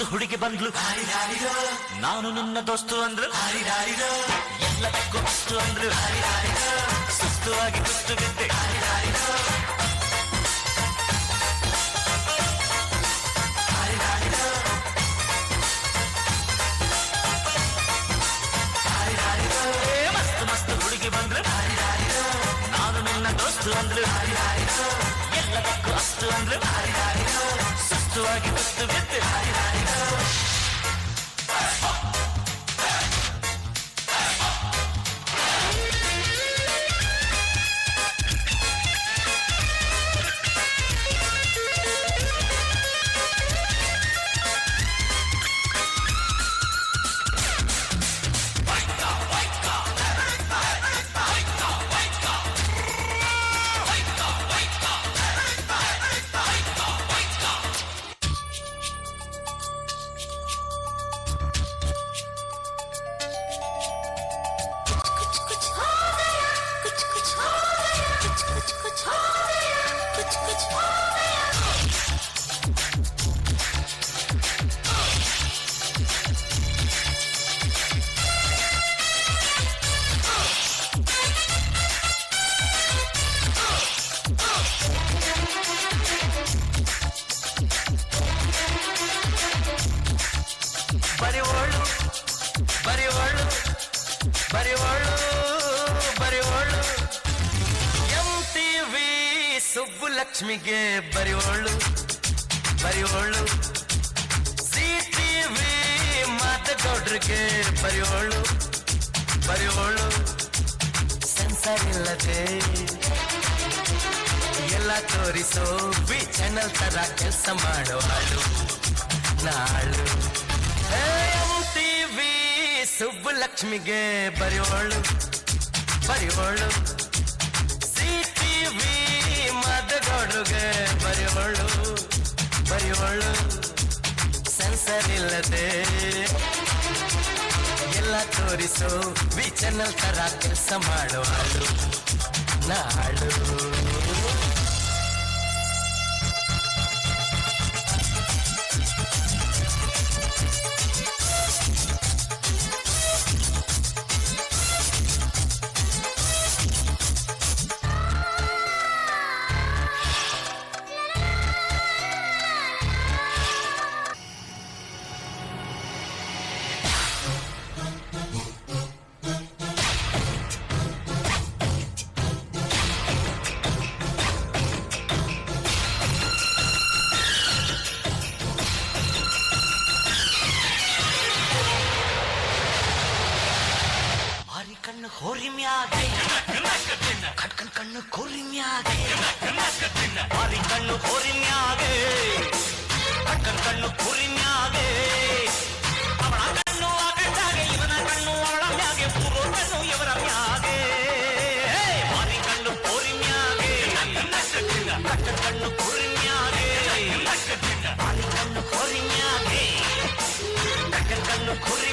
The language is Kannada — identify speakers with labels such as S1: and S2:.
S1: ಹುಡುಗಿ ಬಂದ್ಲು, ನಾನು ನಿನ್ನ ದೋಸ್ತು ಅಂದ್ರು, ಎಲ್ಲದಕ್ಕೂ ಅಷ್ಟು ಅಂದ್ರು, ಸುಸ್ತುವಾಗಿ ಕುಸ್ತು ಬಿದ್ದೆ. ಮಸ್ತ್ ಮಸ್ತ್ ಹುಡುಗಿ ಬಂದ್ರು, ನಾನು ನಿನ್ನ ದೋಸ್ತು ಅಂದ್ರು, ಎಲ್ಲದಕ್ಕೂ ಅಷ್ಟು ಅಂದ್ರು, ಸುಸ್ತುವಾಗಿ ಕುಸ್ತು ಬಿದ್ದೆ. ಸುಬ್ಬುಲಕ್ಷ್ಮಿಗೆ ಬರಿವೋಳು ಬರಿವೋಳು, ಸಿಟಿವಿ ಮಾತಗೌಡ್ರಿಗೆ ಬರಿವೋಳು ಬರಿವೋಳು, ಸೆನ್ಸರ್ ಇಲ್ಲದೆ ಎಲ್ಲ ತೋರಿಸೋ ಬಿ ಚಾನಲ್ ತರ ಕೆಲಸ ಮಾಡೋ ಹಾಳು ನಾಳು. MTV ಸುಬ್ಬುಲಕ್ಷ್ಮಿಗೆ ಬರಿವೋಳು ಬರಿವೋಳು, ಸಿಟಿವಿ ಮಾತಗೌಡ್ರಿಗೆ ಬರಿವೋಳು ಬರಿವೋಳು, ಸೆನ್ಸರ್ ಇಲ್ಲದೆ ಎಲ್ಲ ತೋರಿಸೋ ಬಿ ಚಾನಲ್ ತರ ಕೆಲಸ ಮಾಡೋ ಹಾಳು ನಾಳು. ಕಣ್ಣು ಹೋರಿಮ್ಯಾಗೆ ಕಟ್ಕನ್ ಕಣ್ಣು ಕೋರಿಮ್ಯಾಗೆ, ಮಾರಿ ಕಣ್ಣು ಹೋರಿಮ್ಯಾಗೆ ಕಟ್ಕನ್ ಕಣ್ಣು ಕೋರಿಮ್ಯಾಗೆ, ಅವಳ ಕಣ್ಣು ಆಗಟ್ಟಾಗೆ ಇವನ ಕಣ್ಣು ಅವಳ ಮ್ಯಾಗೆ, ಪೂರ್ವ ಕಣ್ಣು ಇವರ ಮ್ಯಾಗೆ, ಮಾರಿ ಕಣ್ಣು ಕೋರಿಮ್ಯಾಗೆ ಕಟ್ಕನ್ ಕಣ್ಣು ಕೋರಿಮ್ಯಾಗೆ, ಮಾರಿ ಕಣ್ಣು ಕೋರಿಮ್ಯಾಗೆ ಕಟ್ಕನ್ ಕಣ್ಣು ಕೋರಿ